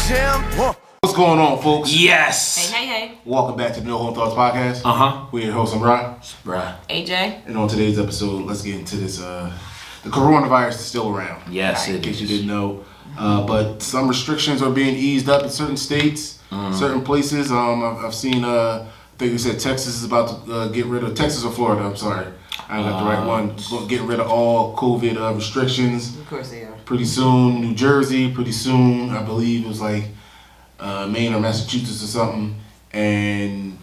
What's going on, folks? Yes. Hey. Welcome back to the No Home Thoughts podcast. We're your host, I'm Brian. AJ. And on today's episode, let's get into this. The coronavirus is still around. Yes, in case you didn't know. But some restrictions are being eased up in certain states, certain places. I've seen, I think you said Texas is about to get rid of, Texas or Florida, I'm sorry. I got the right one. Getting rid of all COVID restrictions. Of course they are. Pretty soon, New Jersey. Pretty soon, I believe it was like Maine or Massachusetts or something. And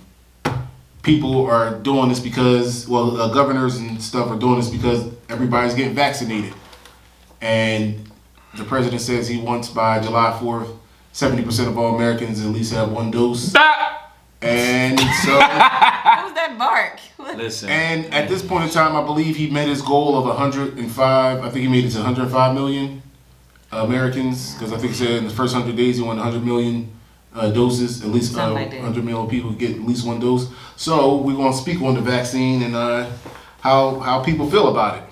people are doing this because, governors and stuff are doing this because everybody's getting vaccinated. And the president says he wants by July 4th, 70% of all Americans at least have one dose. And so... What was that bark? Listen. And at this point in time, I believe he met his goal of 105. I think he made it to 105 million Americans. Because I think he said in the first 100 days he wanted 100 million doses. At least 100 million people get at least one dose. So we're going to speak on the vaccine and how people feel about it.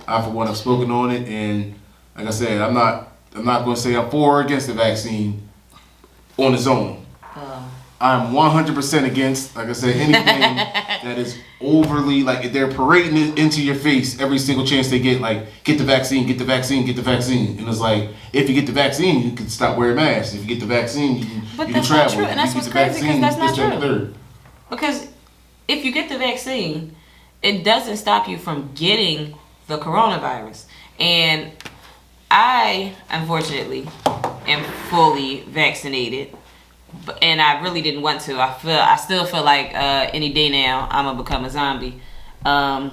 I, for one, have spoken on it. And like I said, I'm not going to say I'm for or against the vaccine on its own. I'm 100% against, like I said, anything that is overly, like, they're parading it into your face every single chance they get, like, get the vaccine, get the vaccine, get the vaccine. And it's like, if you get the vaccine, you can stop wearing masks. If you get the vaccine, you can travel. But that's not true, and that's what's crazy, because that's not true. Because if you get the vaccine, it doesn't stop you from getting the coronavirus. And I, unfortunately, am fully vaccinated. And I really didn't want to. I still feel like any day now I'm gonna become a zombie. I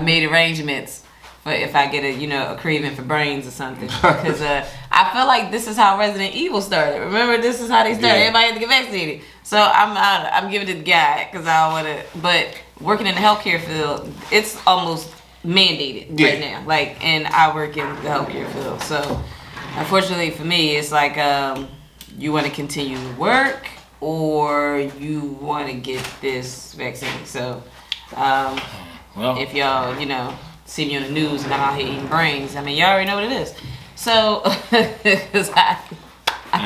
made arrangements for if I get a craving for brains or something, because I feel like this is how Resident Evil started. Remember, this is how they started. Yeah. Everybody had to get vaccinated. So I'm giving it to the guy because I don't want to. But working in the healthcare field, it's almost mandated right now. Like, and I work in the healthcare field, so. Unfortunately for me, it's like you want to continue to work or you want to get this vaccine. So if y'all, see me on the news and I'm out here eating brains, I mean, y'all already know what it is. So, because I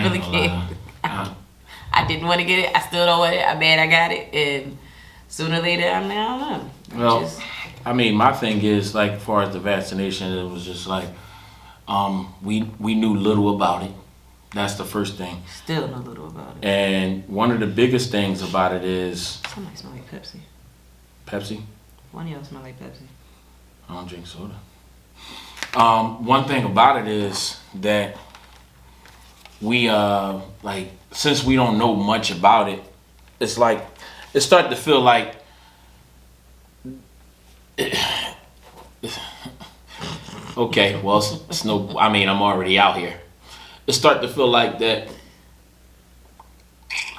really can't. I didn't want to get it. I still don't want it. I'm mad I got it. And sooner or later, I don't know. Well, I mean, my thing is, like, as far as the vaccination, it was just like, we knew little about it. That's the first thing. Still know little about it. And one of the biggest things about it is... Somebody smell like Pepsi. Pepsi? One of y'all smell like Pepsi. I don't drink soda. One thing about it is that we, since we don't know much about it, it's like, it's starting to feel like... Okay, well, it's no. I mean, I'm already out here. It's starting to feel like that.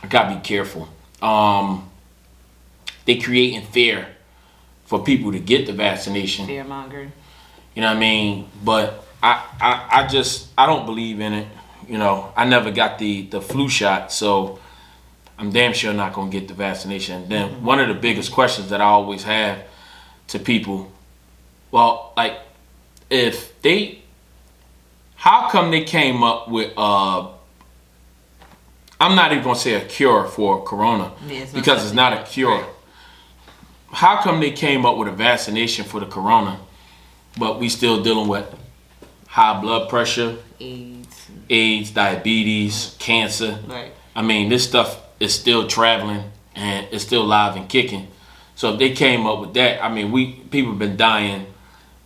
I gotta be careful. They creating fear for people to get the vaccination. Fear mongering. You know what I mean? But I don't believe in it. I never got the flu shot, so I'm damn sure not gonna get the vaccination. And then one of the biggest questions that I always have to people, how come they came up with, I'm not even going to say a cure for corona, because it's not a cure. Right. How come they came up with a vaccination for the corona, but we still dealing with high blood pressure, AIDS, diabetes, cancer? Right. I mean, this stuff is still traveling and it's still live and kicking. So if they came up with that, I mean, people have been dying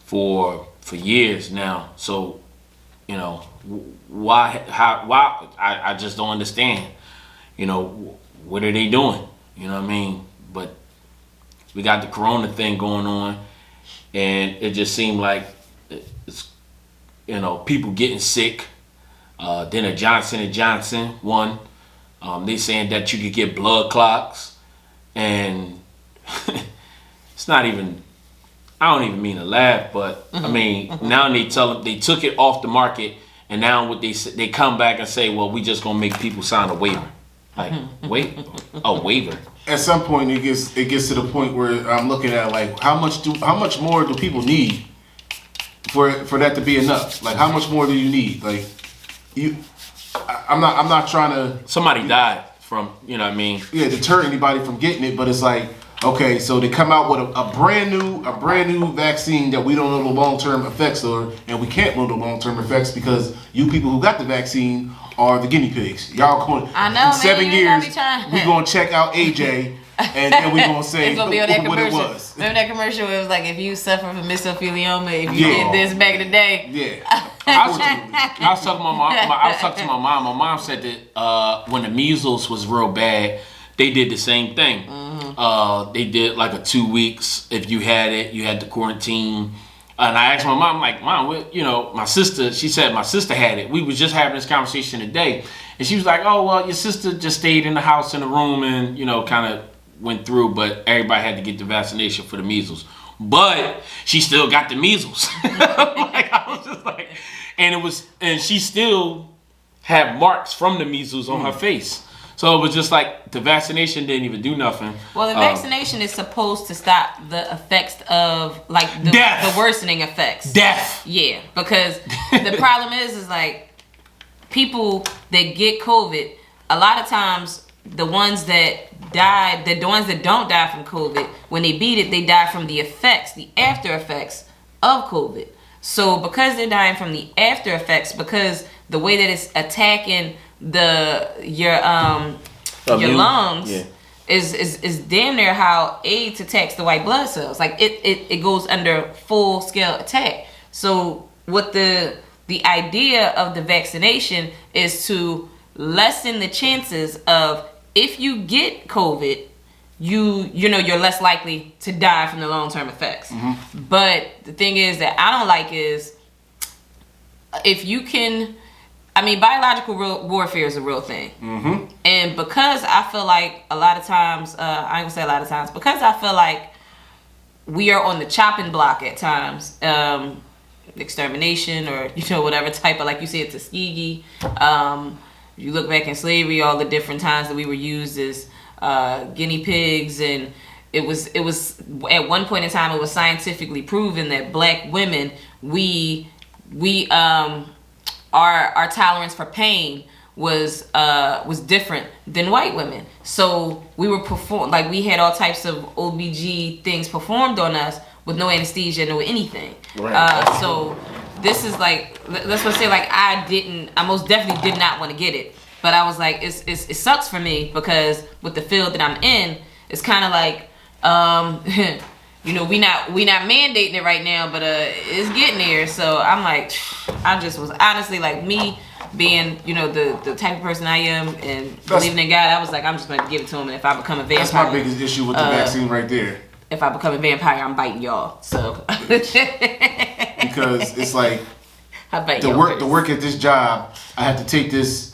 for years now. So, why I just don't understand. What are they doing? You know what I mean? But we got the corona thing going on, and it just seemed like it's people getting sick. Then a Johnson & Johnson one. They saying that you could get blood clots, and it's not even. I don't even mean to laugh, but I mean now they tell them they took it off the market, and now what they come back and say, well, we just gonna make people sign a waiver. Like, wait, a waiver. At some point, it gets to the point where I'm looking at like how much more do people need for that to be enough? Like, how much more do you need? Like, I'm not trying to. Somebody died from, you know what I mean? Yeah, deter anybody from getting it, but it's like, okay, so they come out with a brand new vaccine that we don't know the long-term effects are, and we can't know the long-term effects because you people who got the vaccine are the guinea pigs. Y'all going, I know, in 7 years, we we gonna check out AJ, and then we gonna say it's gonna be on that what it commercial. was. Remember that commercial where it was like, if you suffer from mesothelioma, if you did this back in the day. Yeah. I was talking to my mom. My mom said that when the measles was real bad, they did the same thing. They did like a 2 weeks. If you had it, you had to quarantine. And I asked my mom, like, Mom, what, you know, my sister, she said my sister had it. We was just having this conversation today. And she was like, oh, well, your sister just stayed in the house in the room and, you know, kind of went through, but everybody had to get the vaccination for the measles. But she still got the measles. Like, I was just like, and she still had marks from the measles on her face. So it was just like the vaccination didn't even do nothing. Well, the vaccination is supposed to stop the effects of like the worsening effects. Death. Yeah, because the problem is like people that get COVID, a lot of times the ones that die, the ones that don't die from COVID, when they beat it, they die from the effects, the after effects of COVID. So because they're dying from the after effects, because the way that it's attacking your lungs is damn near how AIDS attacks the white blood cells. Like it goes under full scale attack. So what the idea of the vaccination is to lessen the chances of, if you get COVID, you know you're less likely to die from the long-term effects. But the thing is that I don't like is, if you can, I mean, biological warfare is a real thing. And because I feel like a lot of times, I ain't gonna say a lot of times, because I feel like we are on the chopping block at times, extermination or, you know, whatever type of, like you said, Tuskegee. You look back in slavery, all the different times that we were used as guinea pigs, and it was at one point in time it was scientifically proven that black women, our tolerance for pain was different than white women. So we were we had all types of OBG things performed on us with no anesthesia, no anything. Right. So this is like, let's say like I most definitely did not want to get it, but I was like, it sucks for me because with the field that I'm in, it's kind of like, you know, we not mandating it right now, but it's getting there. So I'm like, I just was honestly like, me being, you know, the type of person I am and believing in God, I was like, I'm just gonna give it to him, and if I become a vampire, that's my biggest issue with the vaccine right there. If I become a vampire, I'm biting y'all. So because it's like the work at this job, I have to take this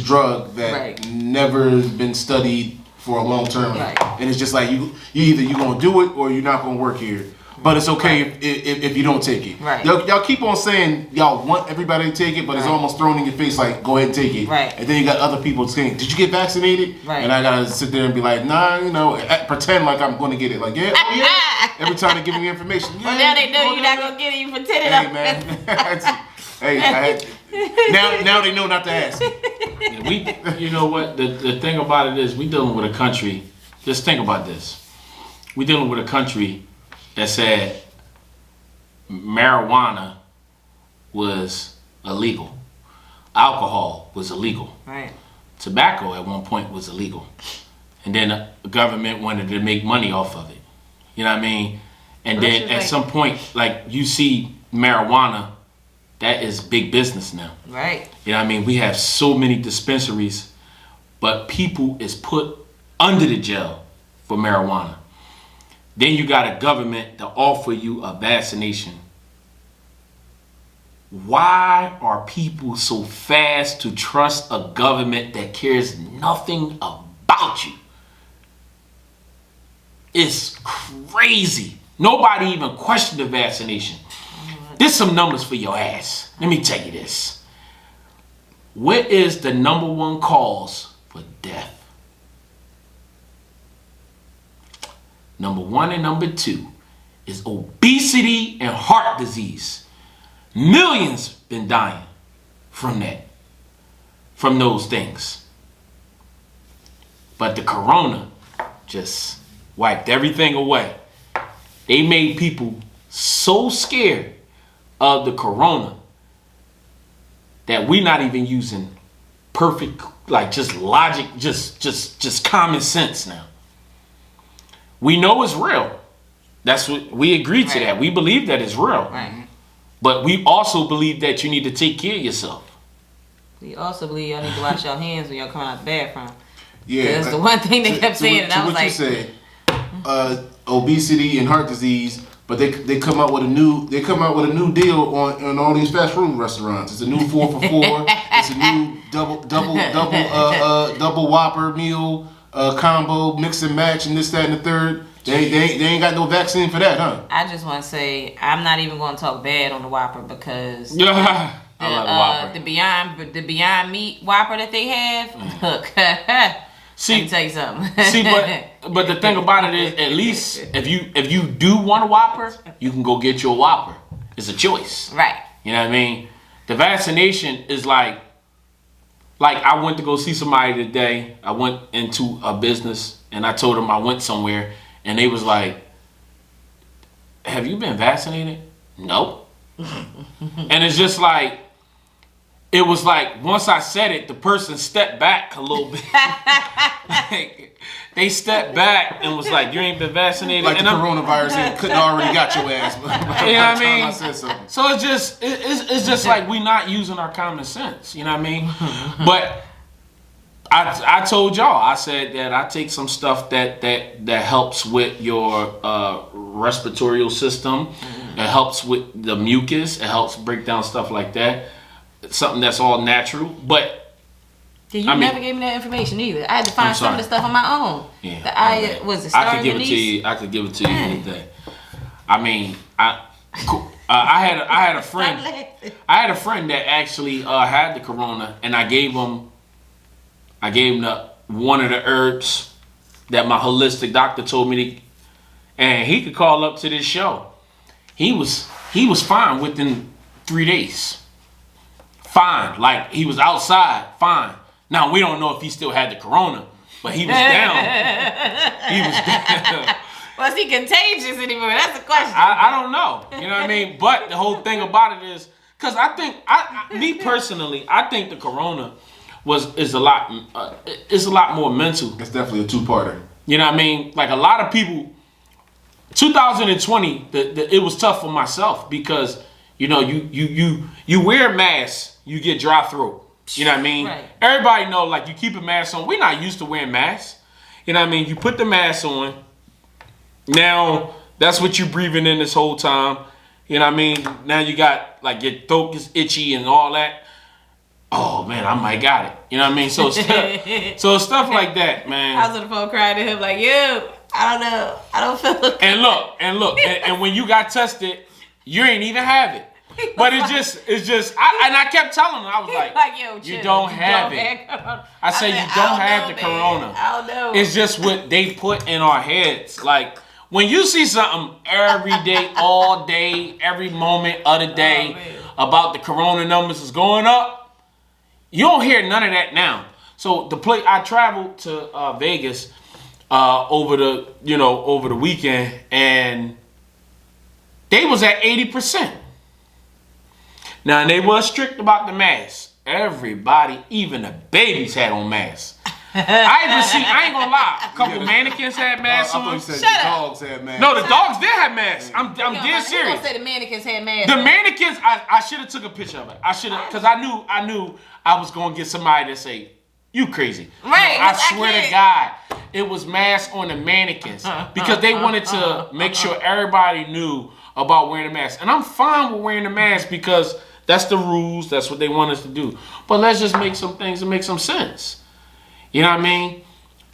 drug that never been studied for a long term, and it's just like you either gonna do it or you're not gonna work here. But it's okay if you don't take it. Right. Y'all keep on saying y'all want everybody to take it, but it's almost thrown in your face like, go ahead and take it. Right. And then you got other people saying, did you get vaccinated? Right. And I gotta sit there and be like, nah, you know, pretend like I'm gonna get it. Like, yeah, every time they give me information. Yeah, well, now they know you're not gonna get it. You pretended. Hey, man. Now they know not to ask. Yeah, you know what? The thing about it is, we dealing with a country. Just think about this. We dealing with a country that said marijuana was illegal, alcohol was illegal, right? Tobacco at one point was illegal, and then the government wanted to make money off of it. You know what I mean? And then at some point, like, you see marijuana, that is big business now, right? You know what I mean? We have so many dispensaries, but people is put under the jail for marijuana. Then you got a government to offer you a vaccination. Why are people so fast to trust a government that cares nothing about you? It's crazy. Nobody even questioned the vaccination. There's some numbers for your ass. Let me tell you this. What is the number one cause for death? Number 1 and number 2 is obesity and heart disease. Millions been dying from that. from those things. But the corona just wiped everything away. They made people so scared of the corona that we're not even using perfect, like just logic, just common sense now. We know it's real. That's what we agreed to. That we believe that it's real. Right. But we also believe that you need to take care of yourself. We also believe y'all need to wash your hands when y'all come out the bathroom. Yeah, that's the one thing they kept saying, and I was like, you said, obesity and heart disease, but they come out with a new deal on all these fast food restaurants. It's a new 4 for $4. It's a new double Whopper meal combo, mix and match, and this, that, and the third. They ain't got no vaccine for that, huh? I just want to say I'm not even going to talk bad on the Whopper because I love the Whopper. the Beyond Meat Whopper that they have. Look, see, let me tell you something. See, but the thing about it is, at least if you do want a Whopper, you can go get your Whopper. It's a choice, right? You know what I mean? The vaccination is like I went to go see somebody today. I went into a business and I told them I went somewhere, and they was like, "Have you been vaccinated?" Nope. And it's just like, it was like once I said it, the person stepped back a little bit. Like, they stepped back and was like, "You ain't been vaccinated." Like and the coronavirus couldn't already got your ass. You know what I mean? I said something. So it's just like we not using our common sense. You know what I mean? But I told y'all, I said that I take some stuff that helps with your respiratory system. It helps with the mucus. It helps break down stuff like that. It's something that's all natural. But you never gave me that information either. I had to find some of the stuff on my own. Yeah, I could give it to you. I could give it to you anything. I mean, I had a friend. I had a friend that actually had the corona, and I gave him one of the herbs that my holistic doctor told me to, and he could call up to this show. He was fine within 3 days. Fine, like he was outside, fine. Now we don't know if he still had the corona, but he was down. He was down. Was he contagious anymore? That's the question. I don't know. You know what I mean? But the whole thing about it is, because I think, me personally, I think the corona is a lot more mental. It's definitely a two-parter. You know what I mean? Like a lot of people, 2020, it was tough for myself because you know you wear masks, you get dry throat. You know what I mean? Right. Everybody know, like, you keep a mask on. We're not used to wearing masks. You know what I mean? You put the mask on. Now, that's what you're breathing in this whole time. You know what I mean? Now you got, like, your throat is itchy and all that. Oh, man, I might got it. You know what I mean? So stuff like that, man. I was on the phone crying to him like, yo, I don't know. I don't feel okay. And look. And when you got tested, you ain't even have it. But I kept telling him, I was like, yo, chill. You don't have it. I said, you don't have the corona. I don't know. It's just what they put in our heads. Like, when you see something every day, all day, every moment of the day about the corona numbers is going up, you don't hear none of that now. So I traveled to Vegas over the weekend, and they was at 80%. Now, they was strict about the masks. Everybody, even the babies, had on masks. I ain't gonna lie, a couple mannequins had masks on. I thought you said the dogs had masks. No, the dogs did have masks. I'm dead serious. You gonna say the mannequins had masks? The mannequins, I should have took a picture of it. I should have, because I knew I was gonna get somebody to say, "You crazy." Right. I swear to God, it was masks on the mannequins because they wanted to make sure everybody knew about wearing a mask. And I'm fine with wearing a mask because that's the rules. That's what they want us to do. But let's just make some things that make some sense. You know what I mean?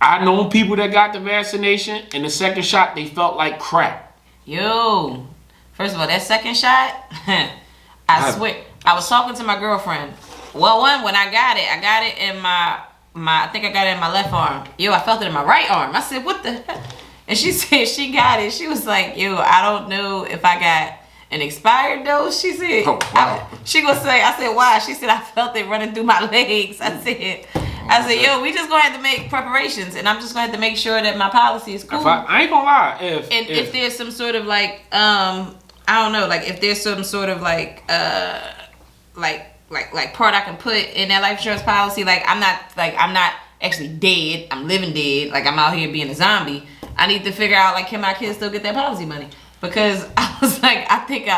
I know people that got the vaccination and the second shot, they felt like crap. Yo, first of all, that second shot, I swear, I was talking to my girlfriend. Well, when I got it in my I think I got it in my left arm. Yo, I felt it in my right arm. I said, what the heck? And she said she got it. She was like, yo, I don't know if I got an expired dose. She said, Oh, wow. she gonna say, I said, why? She said, I felt it running through my legs. I said, yo, we just gonna have to make preparations, and I'm just gonna have to make sure that my policy is cool. I ain't gonna lie. If there's some sort of like, I don't know, like if there's some sort of like part I can put in that life insurance policy, like I'm not actually dead. I'm living dead. Like I'm out here being a zombie. I need to figure out like, can my kids still get that policy money? Because I was like, I think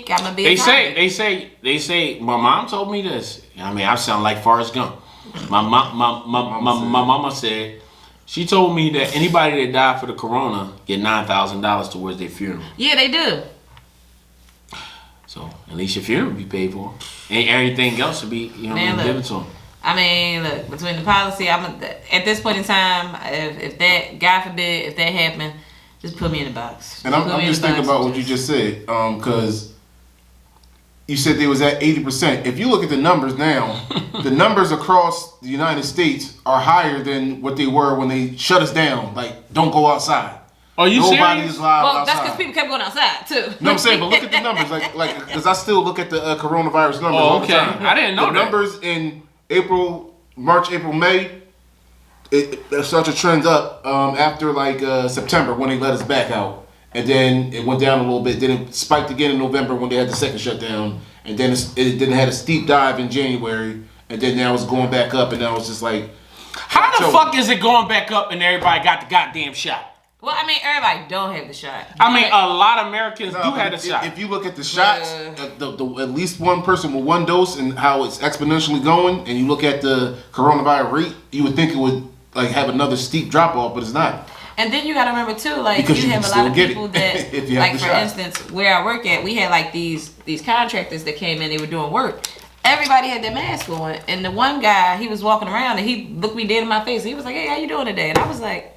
I'm gonna be. They say. My mom told me this. I mean, I sound like Forrest Gump. My mama said she told me that anybody that died for the corona get $9,000 towards their funeral. Yeah, they do. So at least your funeral will be paid for, and everything else will be given to them. I mean, look, between the policy, at this point in time, if that, God forbid, if that happened, just put me in the box. And I'm just thinking about what you just said, because you said they was at 80%. If you look at the numbers now, the numbers across the United States are higher than what they were when they shut us down. Like, don't go outside. Are you Nobody serious? is live Well, outside. that's because people kept going outside too. No, I'm saying, but look at the numbers, like, because I still look at the coronavirus numbers all the time. I didn't know the that. numbers in March, April, May. It started to trend up after like September when they let us back out, and then it went down a little bit. Then it spiked again in November when they had the second shutdown, and then it then had a steep dive in January, and then now it's going back up, and now it's just like, how the fuck is it going back up and everybody got the goddamn shot? Well, I mean, everybody don't have the shot. I mean, a lot of Americans do have the shot. If you look at the shots, at least one person with one dose and how it's exponentially going, and you look at the coronavirus rate, you would think it would like have another steep drop off, but it's not. And then you got to remember too, like Because you you have can a lot of still get people it that, if you have like the for shot. instance, where I work at, we had like these contractors that came in, they were doing work. Everybody had their mask on, and the one guy, he was walking around and he looked me dead in my face. He was like, "Hey, how you doing today?" And I was like,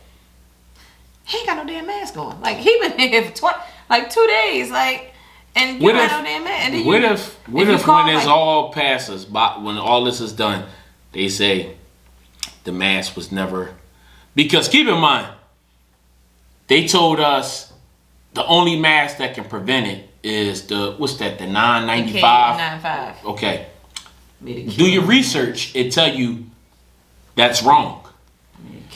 he ain't got no damn mask on. Like he been here for 2 days. Like, and you got no damn mask. And then what if when this like, all passes, when all this is done, they say the mask was never, because keep in mind, they told us the only mask that can prevent it is the the 995. 995. Okay. Do your research. It tell you that's wrong.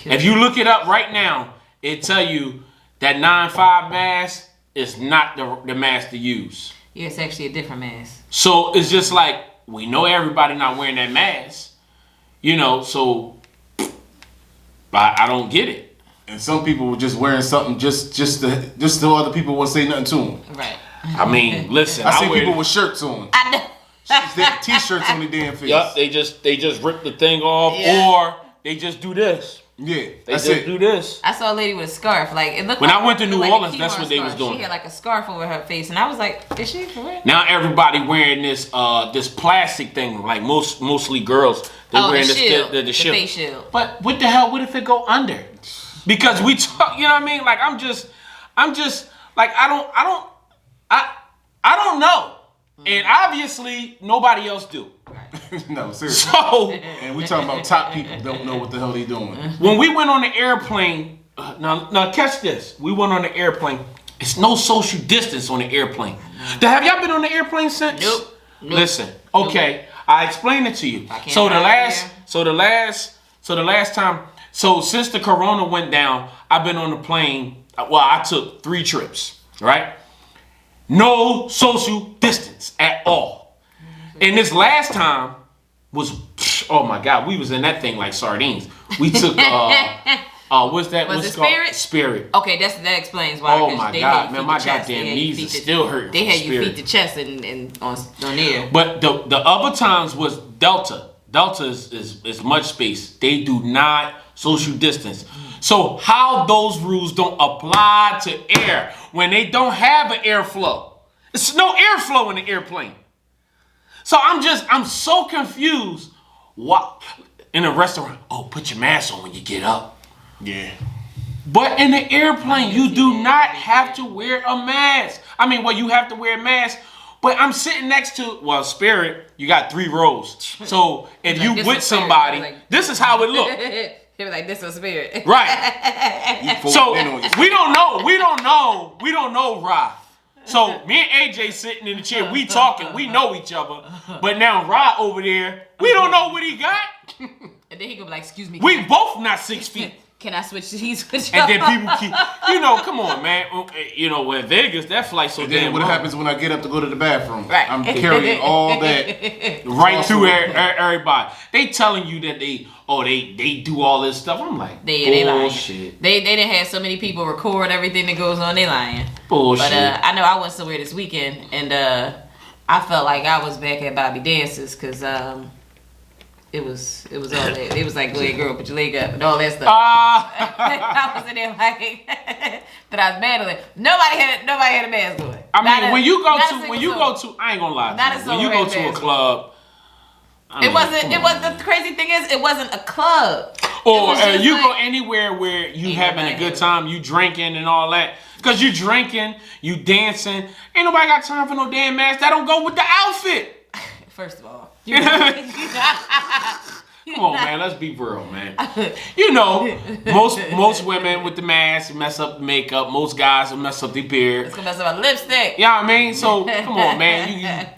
If you look it up right now, it tell you that 9.5 mask is not the mask to use. Yeah, it's actually a different mask. So it's just like, we know everybody not wearing that mask, so I don't get it. And some people were just wearing something just so other people won't say nothing to them. Right. I mean, listen, I see people with shirts on. I know. They have T-shirts on their damn face. Yup, they just rip the thing off, or they just do this. Yeah, They just do this. I saw a lady with a scarf. Like it looked. When like, I went to New like Orleans, a that's Kmart what they was scarf. doing. She had like a scarf over her face, and I was like, "Is she for real?" Now everybody wearing this plastic thing, like mostly girls. They're wearing the this shield, the the shield. face shield. But what the hell? What if it go under? Because we talk, you know what I mean? Like I'm just like I don't know, and obviously nobody else do. No, seriously. So And we talking about top people don't know what the hell they doing. when we went on the airplane, now catch this. We went on the airplane. It's no social distance on the airplane. Have y'all been on the airplane since? Nope. Listen, okay, I explained it to you. So the last time, since the corona went down, I've been on the plane. Well, I took 3 trips, right? No social distance at all. And this last time was, oh my God, we was in that thing like sardines. We took, what's that? Was what's it called? Spirit? Spirit. Okay, that explains why. Oh my God, man, my goddamn knees are still hurting. They from had you Spirit. feet to chest and on there. But the other times was Delta. Delta is much space. They do not social distance. So how those rules don't apply to air when they don't have an airflow? There's no airflow in the airplane. So I'm so confused. What in a restaurant? Oh, put your mask on when you get up. Yeah. But in the airplane, you do not have to wear a mask. I mean, well, you have to wear a mask. But I'm sitting next to, Spirit, you got 3 rows. So if Like, you this with is Spirit. somebody, Like- this is how it look. They were like, "This is Spirit." Right. You So in on your- we don't know, Ra. So me and AJ sitting in the chair, we talking, we know each other. But now Rod over there, we don't know what he got. And then he gonna be like, excuse me. We both not 6 feet. Can I switch? Switch. And then people keep, come on, man. In Vegas, that flight's so And then damn what long. happens when I get up to go to the bathroom? Right. I'm carrying all that right through everybody. They telling you that they do all this stuff. I'm like, they bullshit. They didn't have so many people record everything that goes on. They lying. Bullshit. But I know I went somewhere this weekend, and I felt like I was back at Bobby Dance's because it was all that. It was like, go ahead, girl, put your leg up and all that stuff. I was in there like that I was battling. Nobody had a mask on. I mean, when you go to, I ain't gonna lie. When you go to a club, it wasn't. The crazy thing is, it wasn't a club. Or you go anywhere where you having a good time, you drinking and all that. Cause you drinking, you dancing. Ain't nobody got time for no damn mask. That don't go with the outfit. First of all, come on, man. Let's be real, man. Most women with the mask mess up the makeup. Most guys will mess up their beard. It's gonna mess up my lipstick. You know what I mean? So come on, man.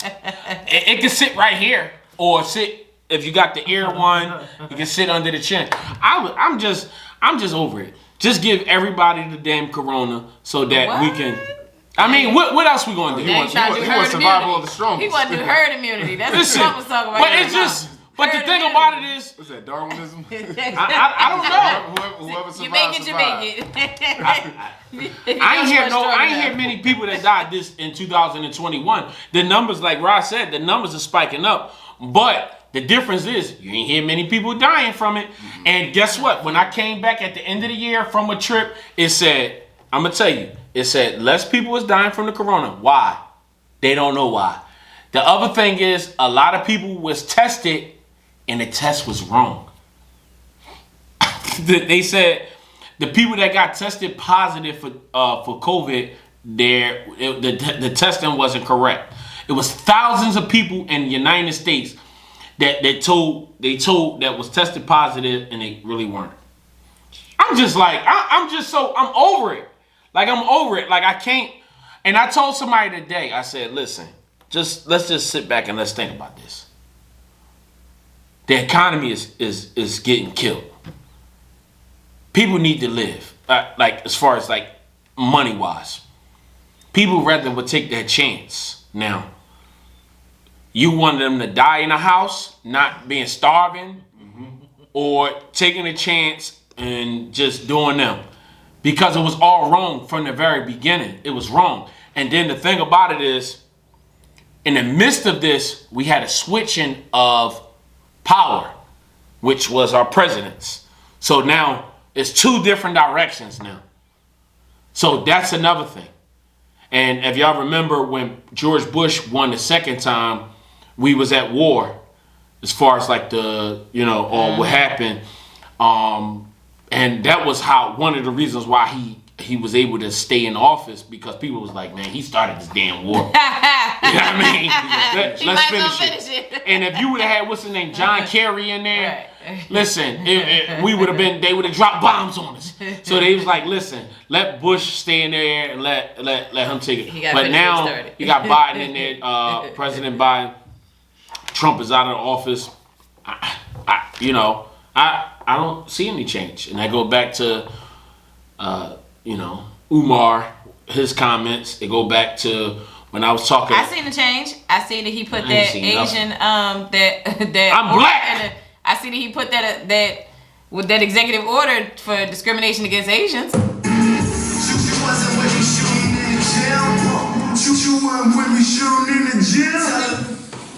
It can sit right here, or sit if you got the ear one. You can sit under the chin. I'm just over it. Just give everybody the damn corona so that we can. I mean, what else we gonna do? He wants survival of the strongest. He want to do herd immunity. That's what Trump was talking about. But it's just. But the thing about it is, what's that, Darwinism? I don't know. Whoever survives, you make it. I ain't hear many people that died this in 2021. The numbers, like Ross said, the numbers are spiking up. But the difference is you ain't hear many people dying from it. And guess what? When I came back at the end of the year from a trip, it said, I'm gonna tell you, it said less people is dying from the corona. Why? They don't know why. The other thing is a lot of people was tested and the test was wrong. They said the people that got tested positive for COVID, the testing wasn't correct. It was thousands of people in the United States that they told that was tested positive and they really weren't. I'm just like I'm over it. Like I'm over it. Like I can't. And I told somebody today. I said, listen, let's just sit back and let's think about this. The economy is getting killed. People need to live, like as far as like money wise. People rather would take that chance. Now, you want them to die in a house, not being starving, or taking a chance and just doing them, because it was all wrong from the very beginning. It was wrong. And then the thing about it is, in the midst of this, we had a switching of power, which was our presidents. So now it's two different directions now. So that's another thing. And if y'all remember when George Bush won the second time, we was at war as far as like the, what happened. And that was one of the reasons why he was able to stay in office, because people was like, man, he started this damn war. You know what I mean? Let's finish it. And if you would have had, what's his name, John Kerry in there, right. Listen, they would have dropped bombs on us. So they was like, listen, let Bush stay in there and let him take it. But now you got Biden in there, President Biden. Trump is out of the office. I don't see any change. And I go back to, Umar, his comments. They go back to when I was talking. I seen the change. I see that he put that Asian, that I'm black. I see that he put that with that executive order for discrimination against Asians.